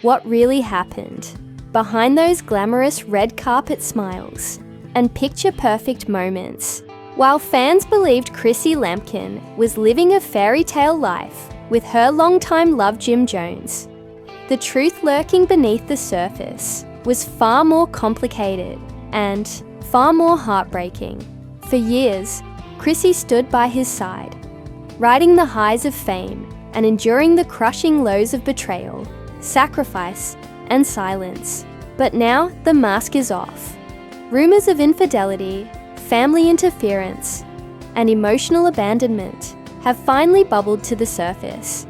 what really happened behind those glamorous red carpet smiles and picture-perfect moments. While fans believed Chrissy Lampkin was living a fairy tale life with her longtime love Jim Jones, the truth lurking beneath the surface was far more complicated and far more heartbreaking. For years, Chrissy stood by his side, riding the highs of fame and enduring the crushing lows of betrayal, sacrifice, and silence. But now the mask is off. Rumors of infidelity, family interference, and emotional abandonment have finally bubbled to the surface.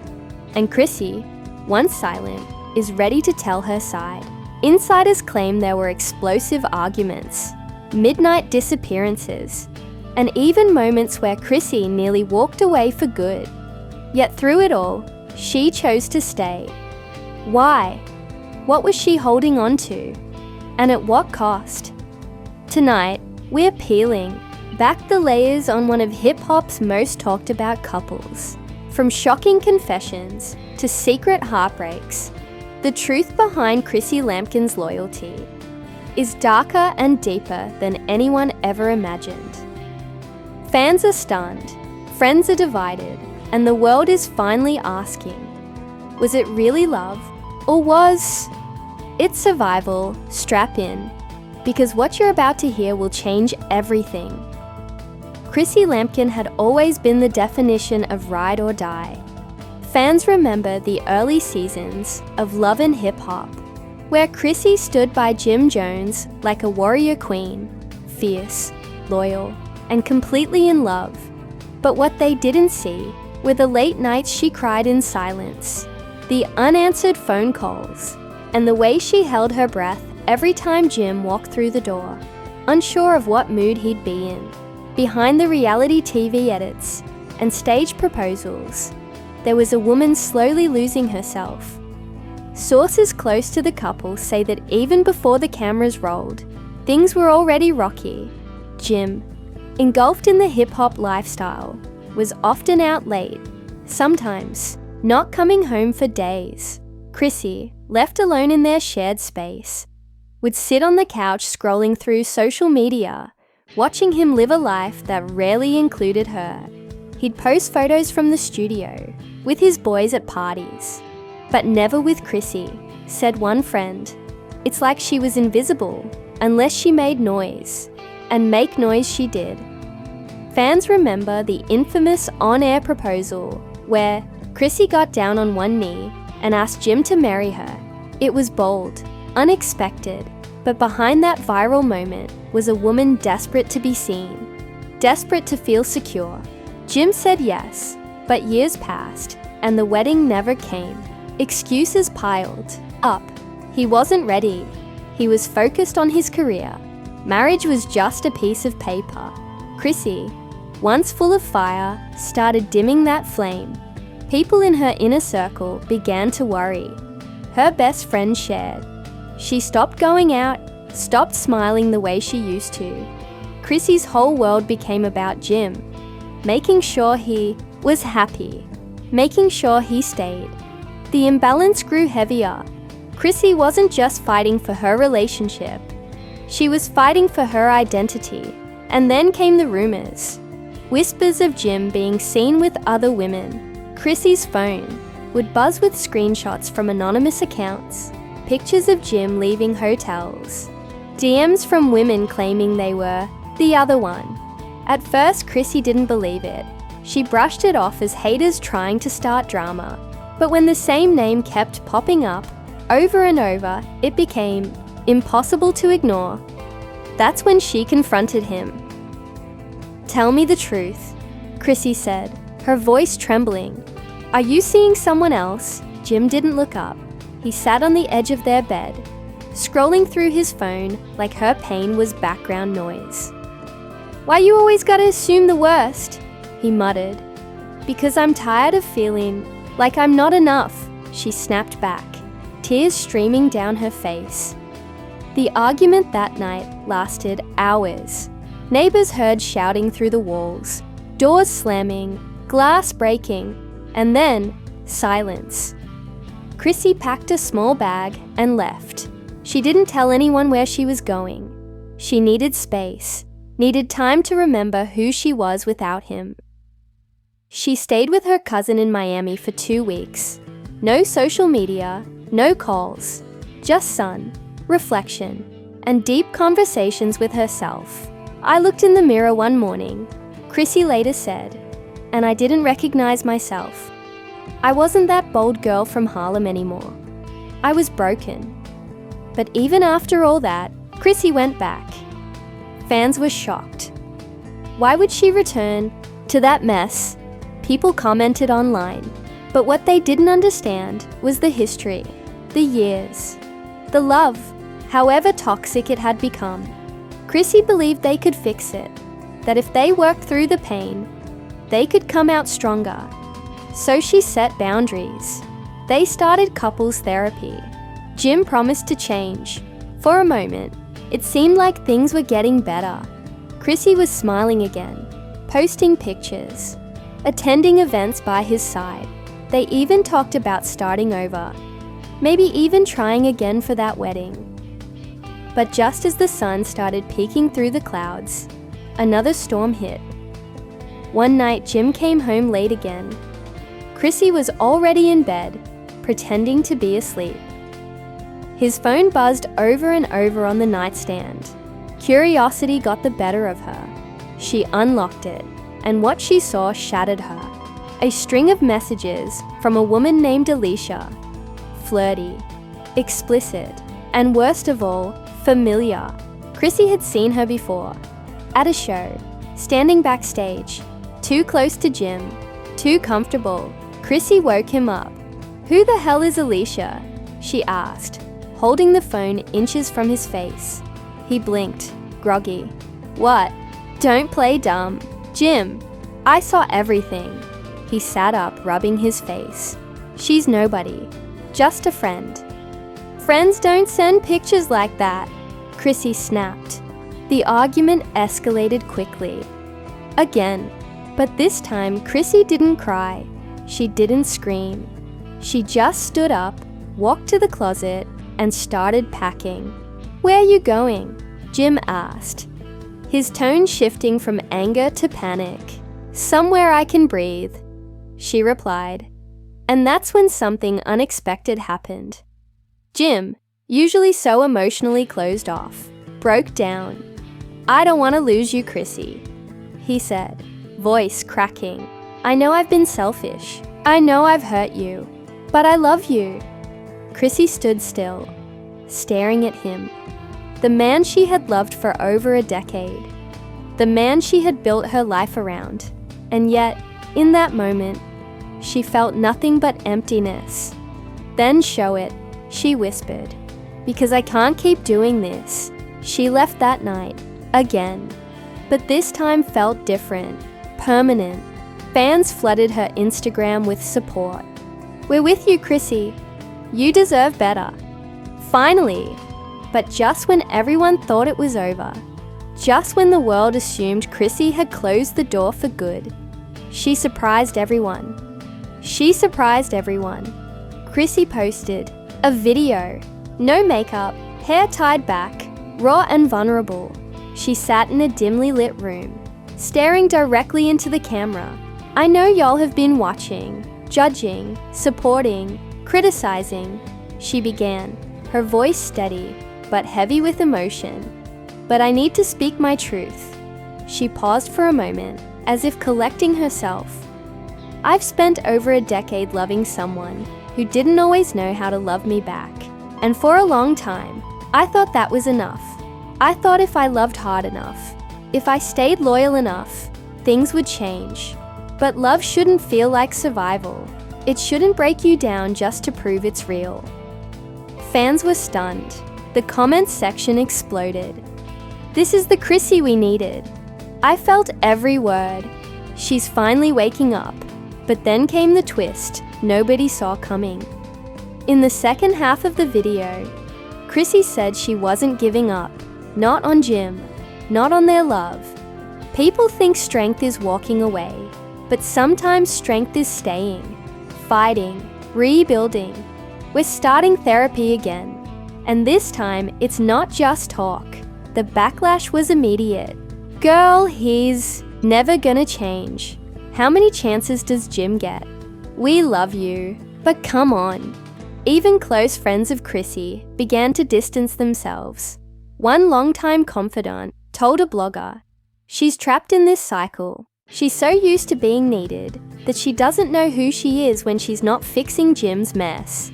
And Chrissy, once silent, is ready to tell her side. Insiders claim there were explosive arguments, midnight disappearances, and even moments where Chrissy nearly walked away for good. Yet through it all, she chose to stay. Why? What was she holding on to? And at what cost? Tonight, we're peeling back the layers on one of hip-hop's most talked about couples. From shocking confessions to secret heartbreaks, the truth behind Chrissy Lampkin's loyalty is darker and deeper than anyone ever imagined. Fans are stunned, friends are divided, and the world is finally asking, was it really love, or was it survival? Strap in, because what you're about to hear will change everything. Chrissy Lampkin had always been the definition of ride or die. Fans remember the early seasons of Love and Hip Hop, where Chrissy stood by Jim Jones like a warrior queen, fierce, loyal, and completely in love. But what they didn't see were the late nights she cried in silence, the unanswered phone calls, and the way she held her breath every time Jim walked through the door, unsure of what mood he'd be in. Behind the reality TV edits and stage proposals, there was a woman slowly losing herself. Sources close to the couple say that even before the cameras rolled, things were already rocky. Jim, engulfed in the hip-hop lifestyle, was often out late, sometimes not coming home for days. Chrissy, left alone in their shared space, would sit on the couch scrolling through social media, watching him live a life that rarely included her. He'd post photos from the studio, with his boys at parties, but never with Chrissy, said one friend. It's like she was invisible, unless she made noise, and make noise she did. Fans remember the infamous on-air proposal, where Chrissy got down on one knee and asked Jim to marry her. It was bold, unexpected, but behind that viral moment was a woman desperate to be seen, desperate to feel secure. Jim said yes, but years passed, and the wedding never came. Excuses piled up. He wasn't ready. He was focused on his career. Marriage was just a piece of paper. Chrissy, once full of fire, started dimming that flame. People in her inner circle began to worry. Her best friend shared. She stopped going out, stopped smiling the way she used to. Chrissy's whole world became about Jim, making sure he was happy, making sure he stayed. The imbalance grew heavier. Chrissy wasn't just fighting for her relationship. She was fighting for her identity. And then came the rumors. Whispers of Jim being seen with other women. Chrissy's phone would buzz with screenshots from anonymous accounts, pictures of Jim leaving hotels, DMs from women claiming they were the other one. At first, Chrissy didn't believe it. She brushed it off as haters trying to start drama. But when the same name kept popping up over and over, it became impossible to ignore. That's when she confronted him. "Tell me the truth," Chrissy said, her voice trembling. "Are you seeing someone else?" Jim didn't look up. He sat on the edge of their bed, scrolling through his phone like her pain was background noise. "Why you always gotta assume the worst?" he muttered. "Because I'm tired of feeling like I'm not enough," she snapped back, tears streaming down her face. The argument that night lasted hours. Neighbors heard shouting through the walls, doors slamming, glass breaking, and then silence. Chrissy packed a small bag and left. She didn't tell anyone where she was going. She needed space, needed time to remember who she was without him. She stayed with her cousin in Miami for 2 weeks. No social media, no calls, just sun, reflection, and deep conversations with herself. "I looked in the mirror one morning," Chrissy later said, "and I didn't recognize myself. I wasn't that bold girl from Harlem anymore. I was broken." But even after all that, Chrissy went back. Fans were shocked. Why would she return to that mess? People commented online. But what they didn't understand was the history, the years, the love, however toxic it had become. Chrissy believed they could fix it, that if they worked through the pain, they could come out stronger. So she set boundaries. They started couples therapy. Jim promised to change. For a moment, it seemed like things were getting better. Chrissy was smiling again, posting pictures, attending events by his side. They even talked about starting over, maybe even trying again for that wedding. But just as the sun started peeking through the clouds, another storm hit. One night, Jim came home late again. Chrissy was already in bed, pretending to be asleep. His phone buzzed over and over on the nightstand. Curiosity got the better of her. She unlocked it, and what she saw shattered her. A string of messages from a woman named Alicia. Flirty, explicit, and worst of all, familiar. Chrissy had seen her before. At a show, standing backstage, too close to Jim, too comfortable. Chrissy woke him up. "Who the hell is Alicia?" she asked, holding the phone inches from his face. He blinked, groggy. "What? Don't play dumb. Jim, I saw everything." He sat up, rubbing his face. "She's nobody, just a friend." "Friends don't send pictures like that," Chrissy snapped. The argument escalated quickly. Again, but this time Chrissy didn't cry. She didn't scream. She just stood up, walked to the closet, and started packing. "Where are you going?" Jim asked, his tone shifting from anger to panic. "Somewhere I can breathe," she replied. And that's when something unexpected happened. Jim, usually so emotionally closed off, broke down. "I don't want to lose you, Chrissy," he said, voice cracking. "I know I've been selfish. I know I've hurt you. But I love you." Chrissy stood still, staring at him. The man she had loved for over a decade. The man she had built her life around. And yet, in that moment, she felt nothing but emptiness. "Then show it," she whispered. "Because I can't keep doing this." She left that night, again. But this time felt different, permanent. Fans flooded her Instagram with support. "We're with you, Chrissy. You deserve better." Finally. But just when everyone thought it was over, just when the world assumed Chrissy had closed the door for good, she surprised everyone. Chrissy posted a video. No makeup, hair tied back, raw and vulnerable. She sat in a dimly lit room, staring directly into the camera. "I know y'all have been watching, judging, supporting, criticizing," she began, her voice steady but heavy with emotion. "But I need to speak my truth." She paused for a moment, as if collecting herself. "I've spent over a decade loving someone who didn't always know how to love me back. And for a long time, I thought that was enough. I thought if I loved hard enough, if I stayed loyal enough, things would change. But love shouldn't feel like survival. It shouldn't break you down just to prove it's real." Fans were stunned. The comments section exploded. "This is the Chrissy we needed. I felt every word. She's finally waking up." But then came the twist nobody saw coming. In the second half of the video, Chrissy said she wasn't giving up. Not on Jim, not on their love. People think strength is walking away, but sometimes strength is staying, fighting, rebuilding. We're starting therapy again. And this time, it's not just talk. The backlash was immediate. Girl, he's never gonna change. How many chances does Jim get? We love you, but come on. Even close friends of Chrissy began to distance themselves. One longtime confidant told a blogger, "She's trapped in this cycle. She's so used to being needed that she doesn't know who she is when she's not fixing Jim's mess."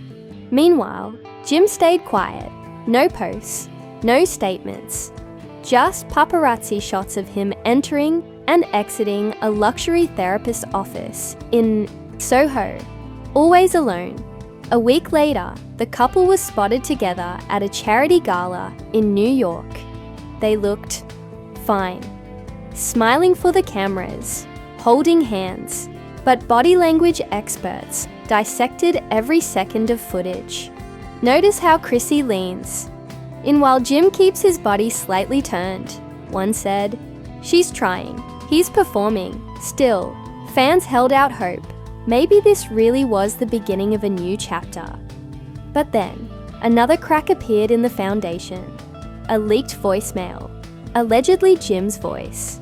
Meanwhile, Jim stayed quiet. No posts, no statements. Just paparazzi shots of him entering and exiting a luxury therapist's office in Soho, always alone. A week later, the couple was spotted together at a charity gala in New York. They looked fine, smiling for the cameras, holding hands, but body language experts dissected every second of footage. Notice how Chrissy leans in while Jim keeps his body slightly turned. One said, "She's trying. He's performing." Still, fans held out hope. Maybe this really was the beginning of a new chapter. But then, another crack appeared in the foundation. A leaked voicemail, allegedly Jim's voice.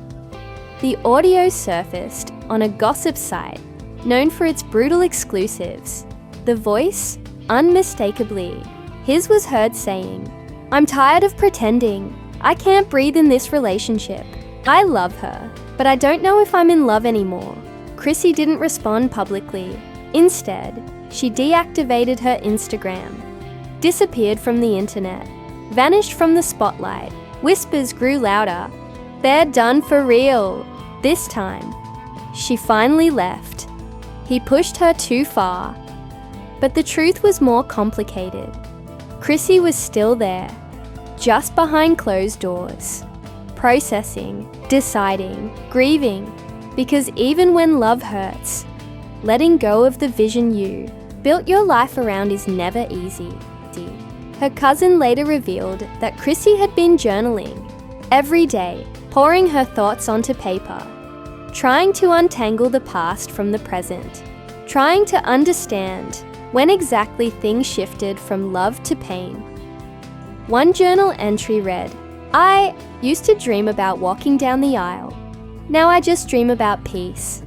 The audio surfaced on a gossip site known for its brutal exclusives. The voice, unmistakably, his was heard saying, "I'm tired of pretending. I can't breathe in this relationship. I love her, but I don't know if I'm in love anymore." Chrissy didn't respond publicly. Instead, she deactivated her Instagram, disappeared from the internet, vanished from the spotlight. Whispers grew louder. "They're done for real." This time, she finally left. He pushed her too far. But the truth was more complicated. Chrissy was still there, just behind closed doors, processing, deciding, grieving, because even when love hurts, letting go of the vision you built your life around is never easy. Her cousin later revealed that Chrissy had been journaling every day, pouring her thoughts onto paper, trying to untangle the past from the present, trying to understand when exactly things shifted from love to pain. One journal entry read, "I used to dream about walking down the aisle. Now I just dream about peace."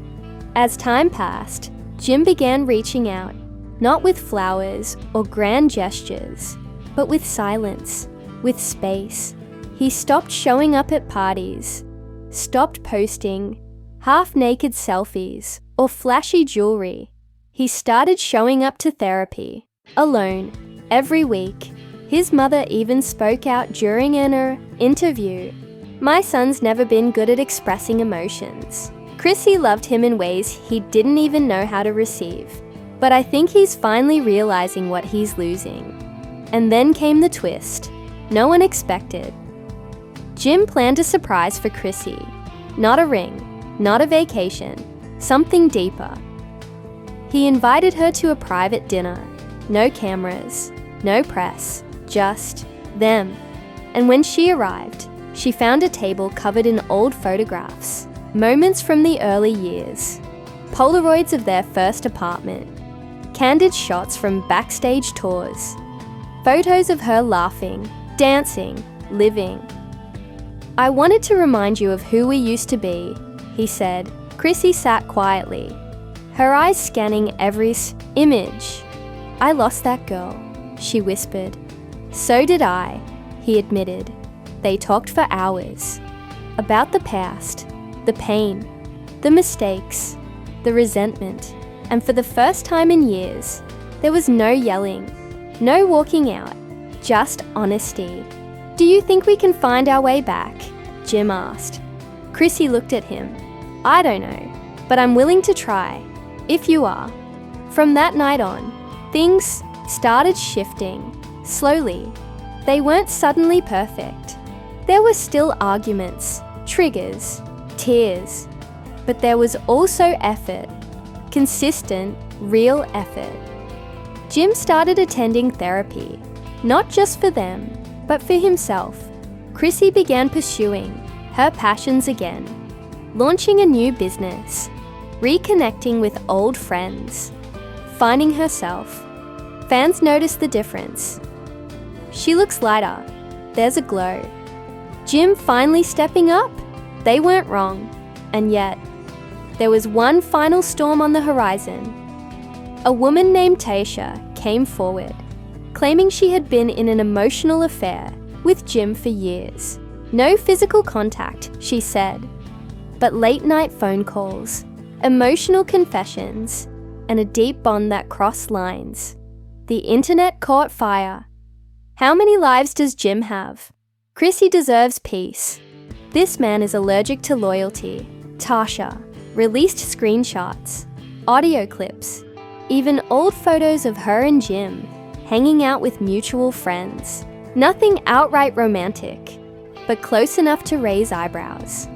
As time passed, Jim began reaching out, not with flowers or grand gestures, but with silence, with space. He stopped showing up at parties, stopped posting half-naked selfies or flashy jewelry. He started showing up to therapy, alone, every week. His mother even spoke out during an interview. "My son's never been good at expressing emotions." Chrissy loved him in ways he didn't even know how to receive. But I think he's finally realizing what he's losing. And then came the twist. No one expected. Jim planned a surprise for Chrissy. Not a ring, not a vacation, something deeper. He invited her to a private dinner. No cameras, no press, just them. And when she arrived, she found a table covered in old photographs, moments from the early years, Polaroids of their first apartment, candid shots from backstage tours, photos of her laughing, dancing, living. "I wanted to remind you of who we used to be," he said. Chrissy sat quietly, her eyes scanning every image. "I lost that girl," she whispered. "So did I," he admitted. They talked for hours. About the past, the pain, the mistakes, the resentment. And for the first time in years, there was no yelling, no walking out, just honesty. "Do you think we can find our way back?" Jim asked. Chrissy looked at him. "I don't know, but I'm willing to try. If you are." From that night on, things started shifting, slowly. They weren't suddenly perfect. There were still arguments, triggers, tears. But there was also effort, consistent, real effort. Jim started attending therapy, not just for them, but for himself. Chrissy began pursuing her passions again, launching a new business, reconnecting with old friends, finding herself. Fans notice the difference. She looks lighter. There's a glow. Jim finally stepping up? They weren't wrong. And yet, there was one final storm on the horizon. A woman named Tasha came forward, claiming she had been in an emotional affair with Jim for years. No physical contact, she said, but late-night phone calls, emotional confessions, and a deep bond that crossed lines. The internet caught fire. How many lives does Jim have? Chrissy deserves peace. This man is allergic to loyalty. Tasha released screenshots, audio clips, even old photos of her and Jim hanging out with mutual friends. Nothing outright romantic, but close enough to raise eyebrows.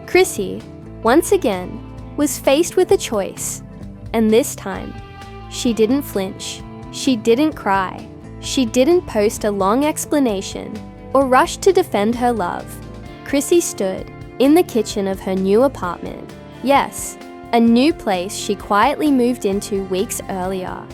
Chrissy, once again, was faced with a choice, and this time, she didn't flinch, she didn't cry, she didn't post a long explanation or rush to defend her love. Chrissy stood in the kitchen of her new apartment. Yes, a new place she quietly moved into weeks earlier,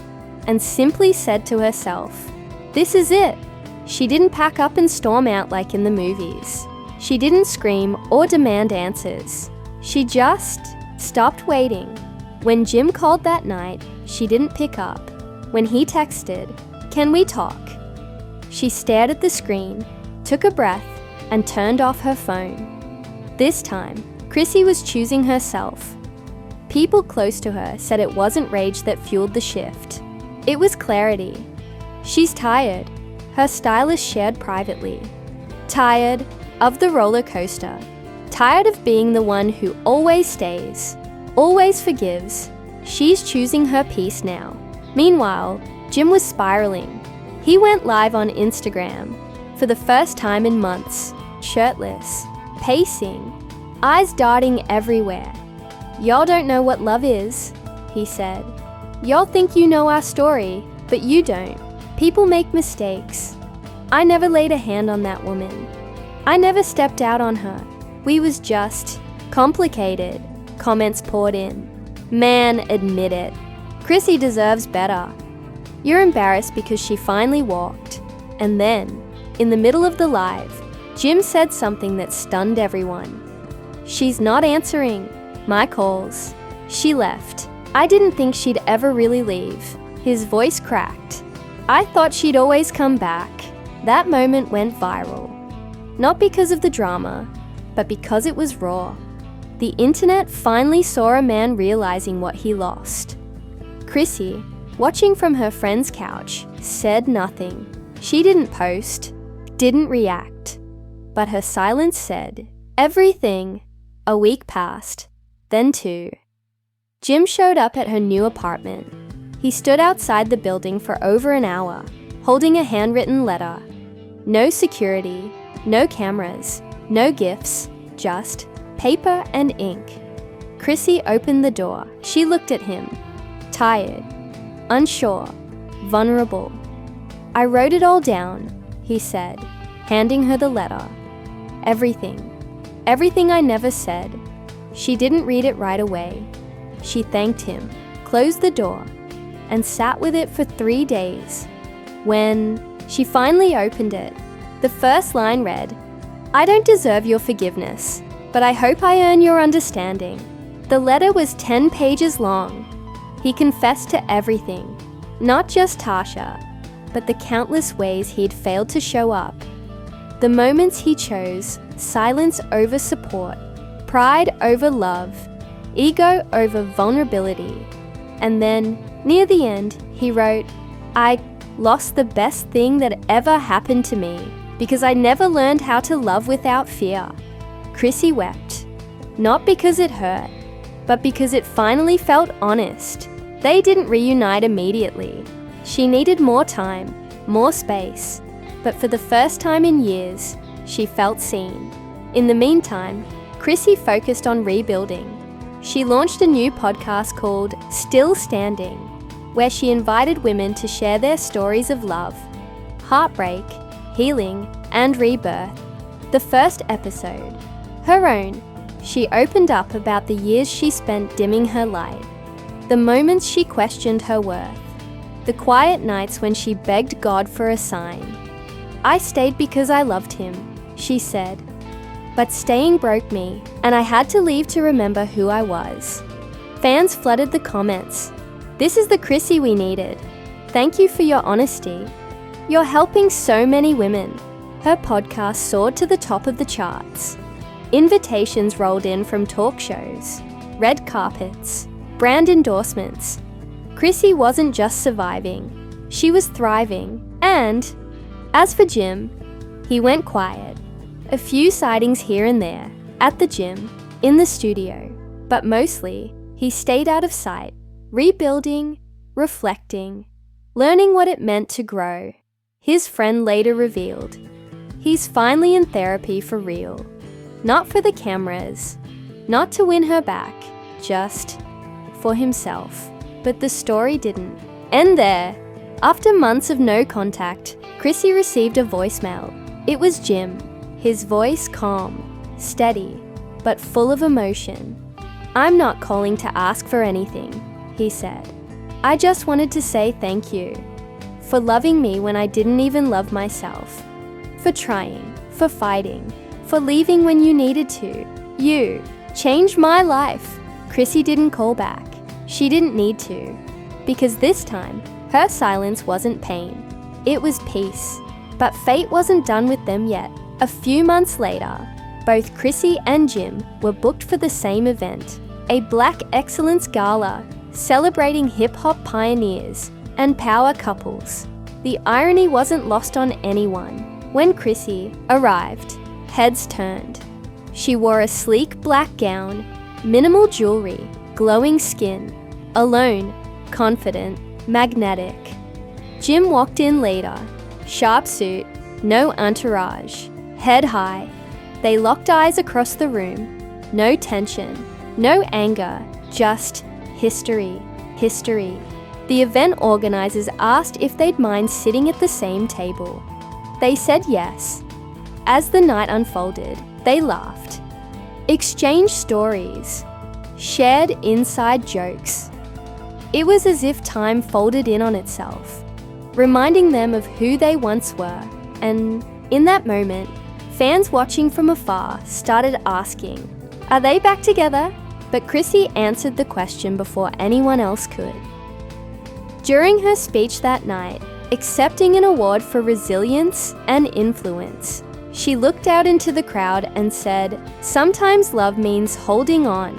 and simply said to herself, "This is it." She didn't pack up and storm out like in the movies. She didn't scream or demand answers. She just stopped waiting. When Jim called that night, she didn't pick up. When he texted, "Can we talk?" She stared at the screen, took a breath, and turned off her phone. This time, Chrissy was choosing herself. People close to her said it wasn't rage that fueled the shift. It was clarity. She's tired. Her stylist shared privately. Tired of the roller coaster. Tired of being the one who always stays, always forgives. She's choosing her peace now. Meanwhile, Jim was spiraling. He went live on Instagram for the first time in months, shirtless, pacing, eyes darting everywhere. "Y'all don't know what love is," he said. "Y'all think you know our story, but you don't. People make mistakes. I never laid a hand on that woman. I never stepped out on her. We was just complicated." Comments poured in. "Man, admit it. Chrissy deserves better." "You're embarrassed because she finally walked." And then, in the middle of the live, Jim said something that stunned everyone. "She's not answering my calls. She left. I didn't think she'd ever really leave." His voice cracked. "I thought she'd always come back." That moment went viral. Not because of the drama, but because it was raw. The internet finally saw a man realizing what he lost. Chrissy, watching from her friend's couch, said nothing. She didn't post, didn't react, but her silence said everything. A week passed, then two. Jim showed up at her new apartment. He stood outside the building for over an hour, holding a handwritten letter. No security, no cameras, no gifts, just paper and ink. Chrissy opened the door. She looked at him, tired, unsure, vulnerable. "I wrote it all down," he said, handing her the letter. "Everything. Everything I never said." She didn't read it right away. She thanked him, closed the door, and sat with it for 3 days. When she finally opened it, the first line read, "I don't deserve your forgiveness, but I hope I earn your understanding." The letter was 10 pages long. He confessed to everything, not just Tasha, but the countless ways he'd failed to show up. The moments he chose, silence over support, pride over love, ego over vulnerability. And then, near the end, he wrote, "I lost the best thing that ever happened to me because I never learned how to love without fear." Chrissy wept, not because it hurt, but because it finally felt honest. They didn't reunite immediately. She needed more time, more space, but for the first time in years, she felt seen. In the meantime, Chrissy focused on rebuilding. She launched a new podcast called Still Standing, where she invited women to share their stories of love, heartbreak, healing, and rebirth. The first episode, her own, she opened up about the years she spent dimming her light, the moments she questioned her worth, the quiet nights when she begged God for a sign. "I stayed because I loved him," she said. "But staying broke me, and I had to leave to remember who I was." Fans flooded the comments. "This is the Chrissy we needed. Thank you for your honesty. You're helping so many women." Her podcast soared to the top of the charts. Invitations rolled in from talk shows, red carpets, brand endorsements. Chrissy wasn't just surviving, she was thriving. And as for Jim, he went quiet. A few sightings here and there, at the gym, in the studio, but mostly he stayed out of sight, rebuilding, reflecting, learning what it meant to grow. His friend later revealed, he's finally in therapy for real. Not for the cameras, not to win her back, just for himself. But the story didn't end there. After months of no contact, Chrissy received a voicemail. It was Jim, his voice calm, steady, but full of emotion. "I'm not calling to ask for anything," he said. "I just wanted to say thank you for loving me when I didn't even love myself, for trying, for fighting, for leaving when you needed to. You changed my life." Chrissy didn't call back. She didn't need to, because this time, her silence wasn't pain. It was peace. But fate wasn't done with them yet. A few months later, both Chrissy and Jim were booked for the same event, a Black Excellence Gala celebrating hip-hop pioneers and power couples. The irony wasn't lost on anyone. When Chrissy arrived, heads turned. She wore a sleek black gown, minimal jewelry, glowing skin, alone, confident, magnetic. Jim walked in later, sharp suit, no entourage, head high. They locked eyes across the room. No tension, no anger, just history, history. The event organizers asked if they'd mind sitting at the same table. They said yes. As the night unfolded, they laughed, exchanged stories, shared inside jokes. It was as if time folded in on itself, reminding them of who they once were. And in that moment, fans watching from afar started asking, "Are they back together?" But Chrissy answered the question before anyone else could. During her speech that night, accepting an award for resilience and influence, she looked out into the crowd and said, "Sometimes love means holding on,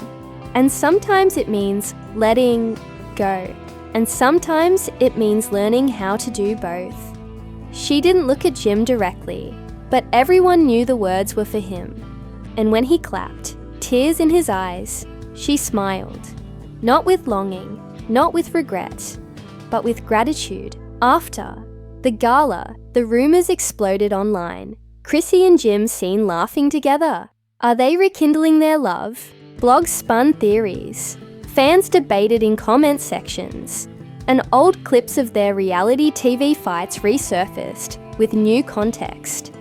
and sometimes it means letting go, and sometimes it means learning how to do both." She didn't look at Jim directly, but everyone knew the words were for him. And when he clapped, tears in his eyes, she smiled, not with longing, not with regret, but with gratitude. After the gala, the rumors exploded online. Chrissy and Jim seen laughing together. Are they rekindling their love? Blogs spun theories. Fans debated in comment sections. And old clips of their reality TV fights resurfaced with new context.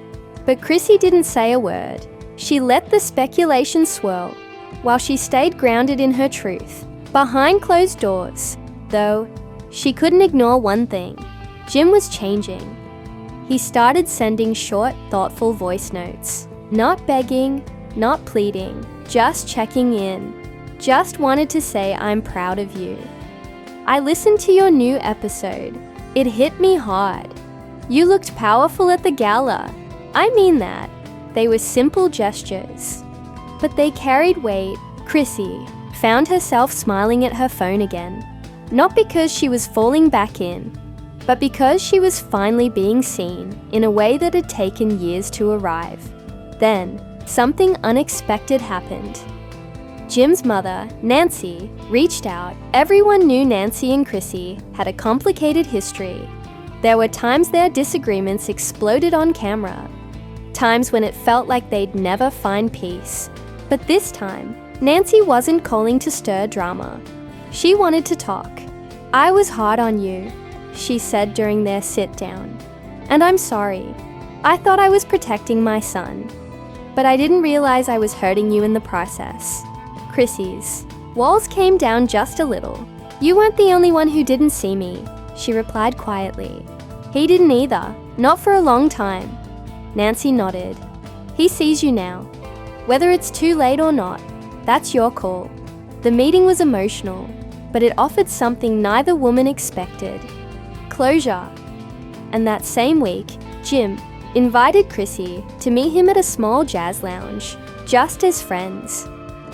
But Chrissy didn't say a word. She let the speculation swirl, while she stayed grounded in her truth. Behind closed doors, though, she couldn't ignore one thing. Jim was changing. He started sending short, thoughtful voice notes. Not begging, not pleading, just checking in. Just wanted to say I'm proud of you. I listened to your new episode. It hit me hard. You looked powerful at the gala. I mean that. They were simple gestures, but they carried weight. Chrissy found herself smiling at her phone again. Not because she was falling back in, but because she was finally being seen in a way that had taken years to arrive. Then, something unexpected happened. Jim's mother, Nancy, reached out. Everyone knew Nancy and Chrissy had a complicated history. There were times their disagreements exploded on camera, times when it felt like they'd never find peace. But this time, Nancy wasn't calling to stir drama. She wanted to talk. "I was hard on you," she said during their sit-down. "And I'm sorry. I thought I was protecting my son, but I didn't realize I was hurting you in the process." Chrissy's walls came down just a little. "You weren't the only one who didn't see me," she replied quietly. He didn't either, not for a long time. Nancy nodded. He sees you now. Whether it's too late or not, that's your call. The meeting was emotional, but it offered something neither woman expected. Closure. And that same week, Jim invited Chrissy to meet him at a small jazz lounge, just as friends.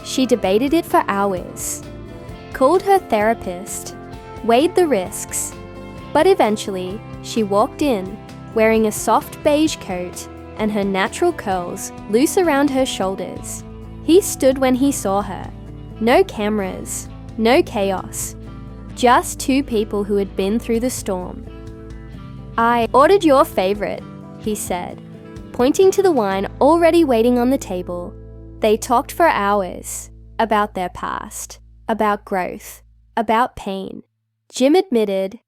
She debated it for hours, called her therapist, weighed the risks, but eventually she walked in, wearing a soft beige coat and her natural curls loose around her shoulders. He stood when he saw her. No cameras, no chaos, just two people who had been through the storm. I ordered your favorite, he said, pointing to the wine already waiting on the table. They talked for hours about their past, about growth, about pain. Jim admitted,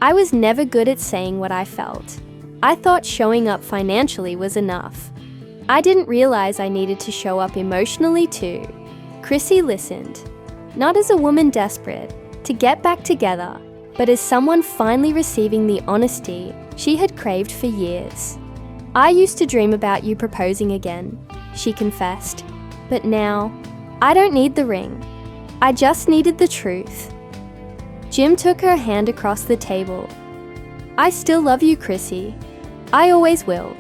I was never good at saying what I felt. I thought showing up financially was enough. I didn't realize I needed to show up emotionally too. Chrissy listened, not as a woman desperate to get back together, but as someone finally receiving the honesty she had craved for years. I used to dream about you proposing again, she confessed, but now, I don't need the ring. I just needed the truth. Jim took her hand across the table. I still love you, Chrissy. I always will.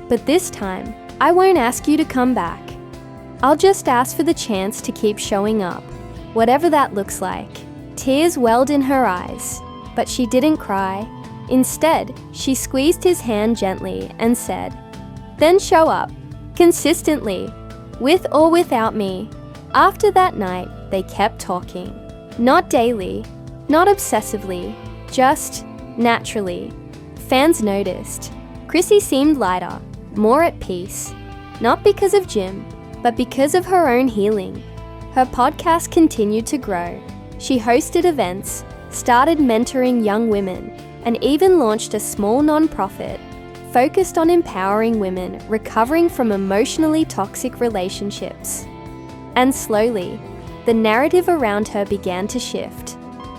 But this time, I won't ask you to come back. I'll just ask for the chance to keep showing up, whatever that looks like. Tears welled in her eyes, but she didn't cry. Instead, she squeezed his hand gently and said, then show up, consistently, with or without me. After that night, they kept talking. Not daily, not obsessively, just naturally. Fans noticed. Chrissy seemed lighter, more at peace. Not because of Jim, but because of her own healing. Her podcast continued to grow. She hosted events, started mentoring young women, and even launched a small non-profit focused on empowering women recovering from emotionally toxic relationships. And slowly, the narrative around her began to shift.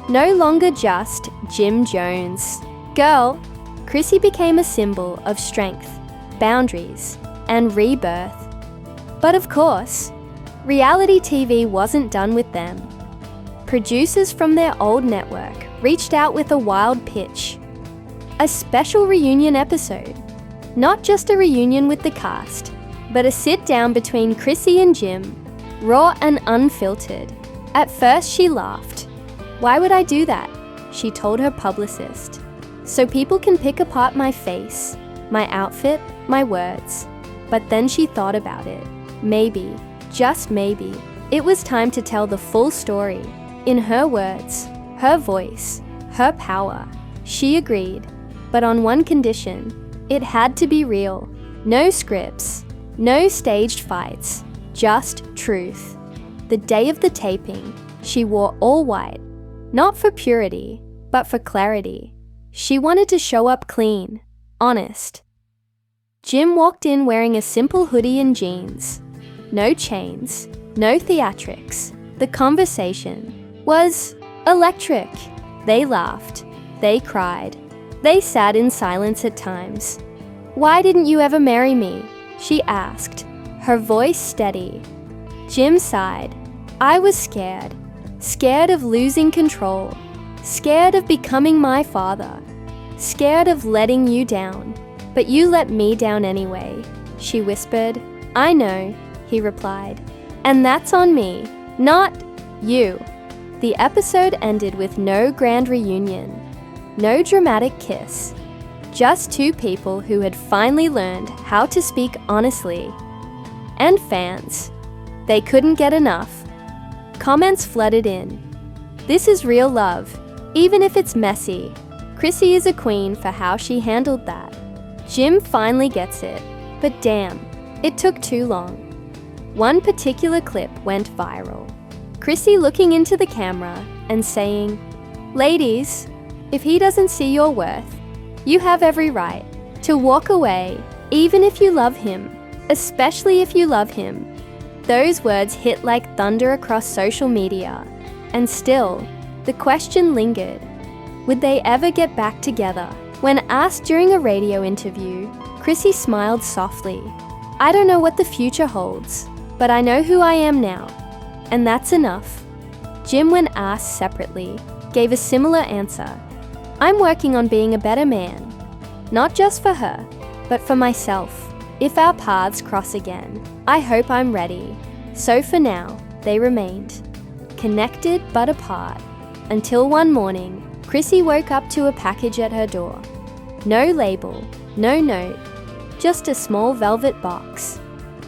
No longer just Jim Jones. Girl, Chrissy became a symbol of strength, boundaries, and rebirth. But of course, reality TV wasn't done with them. Producers from their old network reached out with a wild pitch. A special reunion episode. Not just a reunion with the cast, but a sit-down between Chrissy and Jim, raw and unfiltered. At first she laughed. Why would I do that? She told her publicist. So people can pick apart my face, my outfit, my words. But then she thought about it. Maybe, just maybe, it was time to tell the full story. In her words, her voice, her power. She agreed, but on one condition. It had to be real. No scripts, no staged fights, just truth. The day of the taping, she wore all white, not for purity, but for clarity. She wanted to show up clean, honest. Jim walked in wearing a simple hoodie and jeans. No chains, no theatrics. The conversation was electric. They laughed, they cried. They sat in silence at times. Why didn't you ever marry me? She asked, her voice steady. Jim sighed. I was scared. Scared of losing control. Scared of becoming my father. Scared of letting you down. But you let me down anyway, she whispered. I know, he replied. And that's on me, not you. The episode ended with no grand reunion. No dramatic kiss, just two people who had finally learned how to speak honestly. And fans, they couldn't get enough. Comments flooded in. This is real love, even if it's messy. Chrissy is a queen for how she handled that. Jim finally gets it, but damn, it took too long. One particular clip went viral. Chrissy looking into the camera and saying, ladies, if he doesn't see your worth, you have every right to walk away, even if you love him, especially if you love him. Those words hit like thunder across social media, and still, the question lingered. Would they ever get back together? When asked during a radio interview, Chrissy smiled softly. "I don't know what the future holds, but I know who I am now, and that's enough." Jim, when asked separately, gave a similar answer. "I'm working on being a better man, not just for her, but for myself. If our paths cross again, I hope I'm ready." So for now, they remained connected but apart, until one morning, Chrissy woke up to a package at her door. No label, no note, just a small velvet box.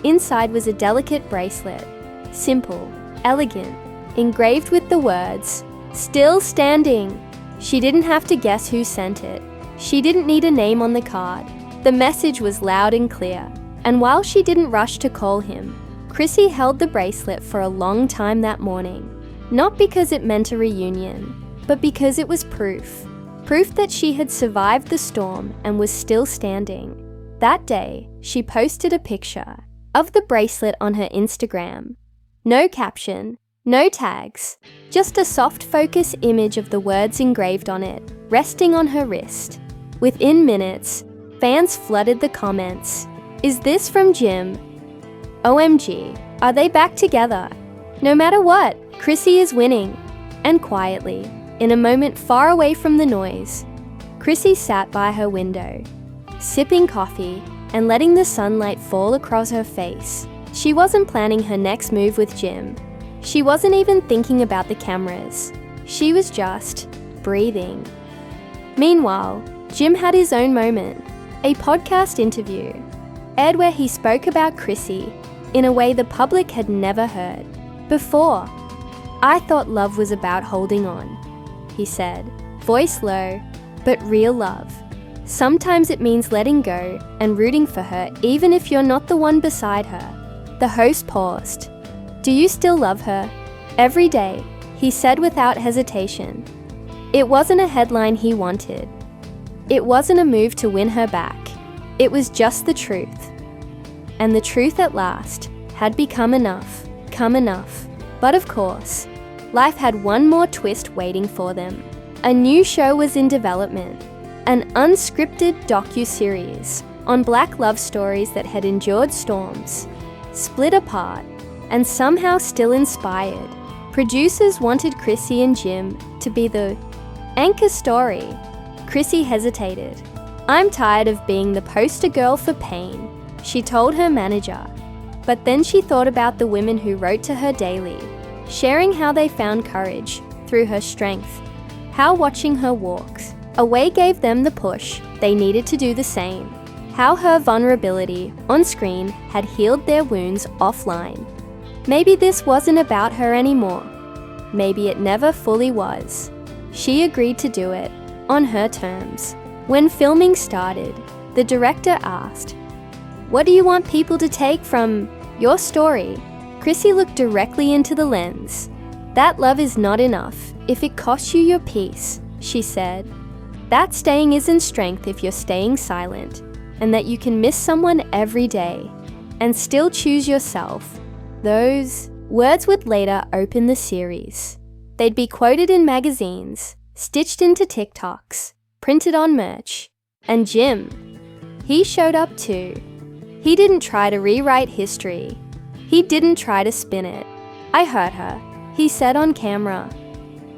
Inside was a delicate bracelet, simple, elegant, engraved with the words, "Still standing." She didn't have to guess who sent it. She didn't need a name on the card. The message was loud and clear, and while she didn't rush to call him, Chrissy held the bracelet for a long time that morning. Not because it meant a reunion, but because it was proof. Proof that she had survived the storm and was still standing. That day, she posted a picture of the bracelet on her Instagram. No caption, no tags, just a soft focus image of the words engraved on it, resting on her wrist. Within minutes, fans flooded the comments. "Is this from Jim? OMG, are they back together? No matter what, Chrissy is winning." And quietly, in a moment far away from the noise, Chrissy sat by her window, sipping coffee and letting the sunlight fall across her face. She wasn't planning her next move with Jim. She wasn't even thinking about the cameras. She was just breathing. Meanwhile, Jim had his own moment, a podcast interview, aired where he spoke about Chrissy in a way the public had never heard before. "I thought love was about holding on," he said, voice low, but real love. "Sometimes it means letting go and rooting for her even if you're not the one beside her." The host paused. "Do you still love her?" "Every day," he said without hesitation. It wasn't a headline he wanted. It wasn't a move to win her back. It was just the truth. And the truth at last had become enough. But of course, life had one more twist waiting for them. A new show was in development, an unscripted docu-series on Black love stories that had endured storms, split apart, and somehow still inspired. Producers wanted Chrissy and Jim to be the anchor story. Chrissy hesitated. "I'm tired of being the poster girl for pain," she told her manager. But then she thought about the women who wrote to her daily, sharing how they found courage through her strength, how watching her walks away gave them the push they needed to do the same, how her vulnerability on screen had healed their wounds offline. Maybe this wasn't about her anymore. Maybe it never fully was. She agreed to do it on her terms. When filming started, the director asked, "What do you want people to take from your story?" Chrissy looked directly into the lens. "That love is not enough if it costs you your peace," she said. "That staying isn't strength if you're staying silent, and that you can miss someone every day and still choose yourself." Those words would later open the series. They'd be quoted in magazines, stitched into TikToks, printed on merch. And Jim, he showed up too. He didn't try to rewrite history. He didn't try to spin it. "I hurt her," he said on camera.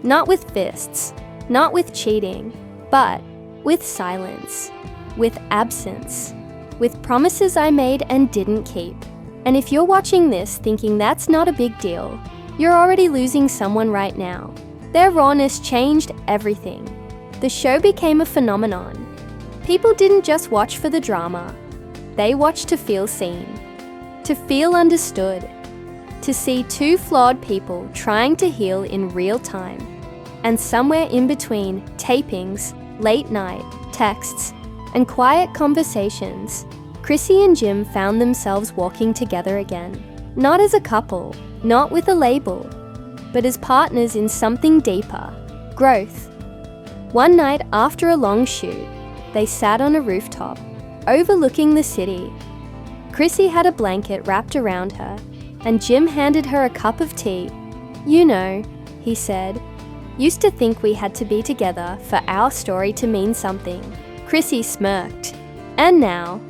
Not with fists, not with cheating, but with silence, with absence, with promises I made and didn't keep. And if you're watching this thinking that's not a big deal, you're already losing someone right now. Their rawness changed everything. The show became a phenomenon. People didn't just watch for the drama. They watched to feel seen, to feel understood, to see two flawed people trying to heal in real time. And somewhere in between tapings, late night, texts, and quiet conversations, Chrissy and Jim found themselves walking together again. Not as a couple, not with a label, but as partners in something deeper, growth. One night after a long shoot, they sat on a rooftop, overlooking the city. Chrissy had a blanket wrapped around her, and Jim handed her a cup of tea. "You know," he said, Used to think we had to be together for our story to mean something. Chrissy smirked. And now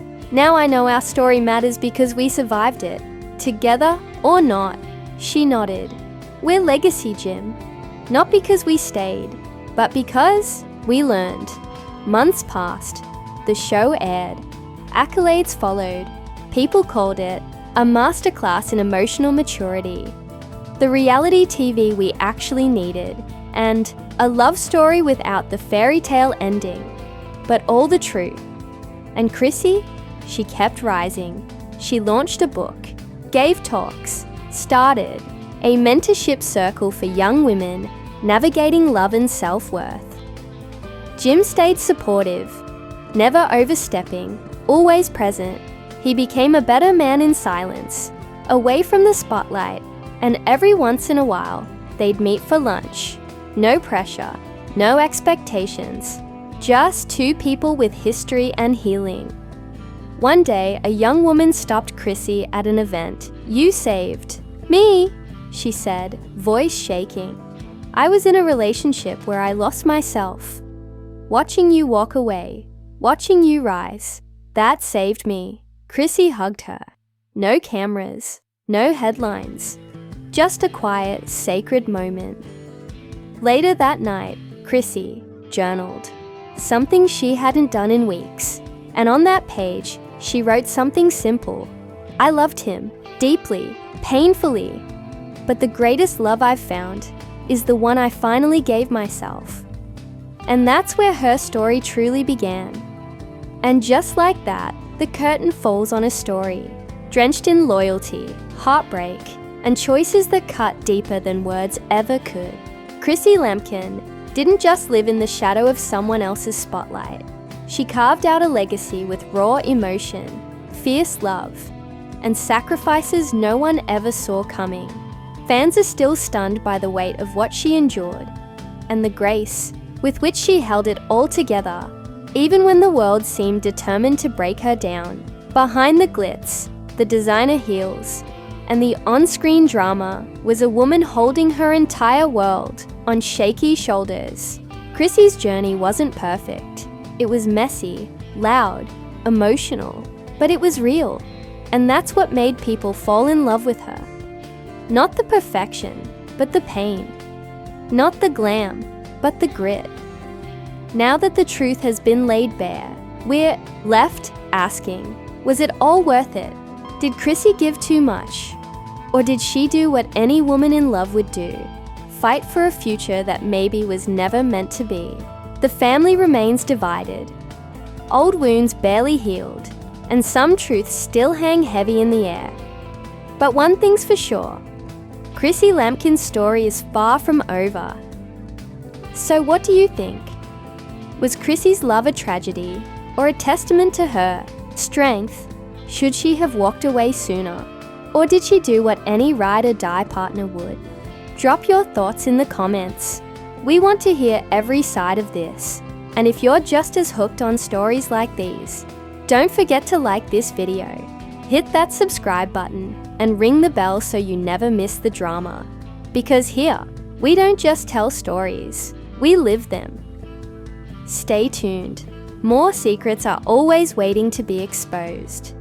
I know our story matters because we survived it. Together or not, she nodded. We're legacy, Jim. Not because we stayed, but because we learned. Months passed. The show aired. Accolades followed. People called it a masterclass in emotional maturity. The reality TV we actually needed, and a love story without the fairy tale ending, but all the truth. And Chrissy, she kept rising. She launched a book, gave talks, started a mentorship circle for young women navigating love and self-worth. Jim stayed supportive, never overstepping, always present. He became a better man in silence, away from the spotlight, and every once in a while, they'd meet for lunch. No pressure, no expectations, just two people with history and healing. One day, a young woman stopped Chrissy at an event. "You saved me," she said, voice shaking. "I was in a relationship where I lost myself. Watching you walk away, watching you rise, that saved me." Chrissy hugged her. No cameras, no headlines, just a quiet, sacred moment. Later that night, Chrissy journaled, something she hadn't done in weeks, and on that page, she wrote something simple. "I loved him, deeply, painfully, but the greatest love I've found is the one I finally gave myself." And that's where her story truly began. And just like that, the curtain falls on a story, drenched in loyalty, heartbreak, and choices that cut deeper than words ever could. Chrissy Lampkin didn't just live in the shadow of someone else's spotlight. She carved out a legacy with raw emotion, fierce love, and sacrifices no one ever saw coming. Fans are still stunned by the weight of what she endured, and the grace with which she held it all together, even when the world seemed determined to break her down. Behind the glitz, the designer heels, and the on-screen drama was a woman holding her entire world on shaky shoulders. Chrissy's journey wasn't perfect. It was messy, loud, emotional, but it was real. And that's what made people fall in love with her. Not the perfection, but the pain. Not the glam, but the grit. Now that the truth has been laid bare, we're left asking, was it all worth it? Did Chrissy give too much? Or did she do what any woman in love would do? Fight for a future that maybe was never meant to be. The family remains divided. Old wounds barely healed, and some truths still hang heavy in the air. But one thing's for sure, Chrissy Lampkin's story is far from over. So what do you think? Was Chrissy's love a tragedy, or a testament to her strength? Should she have walked away sooner? Or did she do what any ride or die partner would? Drop your thoughts in the comments. We want to hear every side of this. And if you're just as hooked on stories like these, don't forget to like this video, hit that subscribe button, and ring the bell so you never miss the drama. Because here, we don't just tell stories, we live them. Stay tuned. More secrets are always waiting to be exposed.